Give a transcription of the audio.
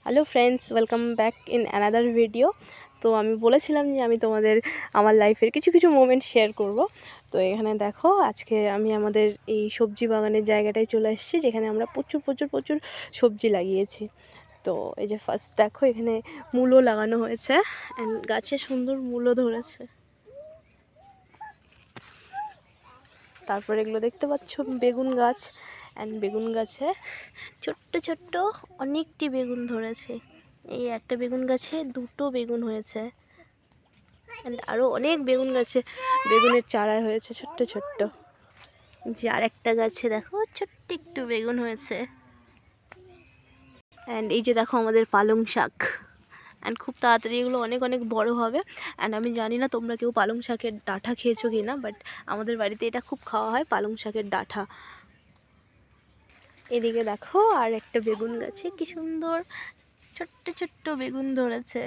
Hello friends, welcome back in another video. তো আমি বলেছিলাম যে আমি তোমাদের আমার লাইফের কিছু কিছু মোমেন্ট শেয়ার করব। তো এখানে দেখো, আজকে আমি আমাদের এই সবজি বাগানের জায়গাটায় চলে এসেছি, যেখানে আমরা প্রচুর প্রচুর প্রচুর সবজি লাগিয়েছি। তো এই যে ফার্স্ট দেখো, এখানে মূলো লাগানো হয়েছে অ্যান্ড গাছে সুন্দর মূলো ধরেছে। তারপর এগুলো দেখতে পাচ্ছ বেগুন গাছ, অ্যান্ড বেগুন গাছে ছোট্ট ছোট্ট অনেকটি বেগুন ধরেছে। এই একটা বেগুন গাছে দুটো বেগুন হয়েছে, অ্যান্ড আরও অনেক বেগুন গাছে বেগুনের চারা হয়েছে ছোট্ট ছোট্ট। যে আরেকটা গাছে দেখো ছোট্ট একটু বেগুন হয়েছে। অ্যান্ড এই যে দেখো আমাদের পালং শাক, অ্যান্ড খুব তাড়াতাড়ি এগুলো অনেক অনেক বড় হবে। অ্যান্ড আমি জানি না তোমরা কেউ পালং শাকের ডাঁটা খেয়েছো কি না, বাট আমাদের বাড়িতে এটা খুব খাওয়া হয়, পালং শাকের ডাঁটা। এদিকে দেখো আর একটা বেগুন গাছে কি সুন্দর ছোট্ট ছোট্ট বেগুন ধরেছে।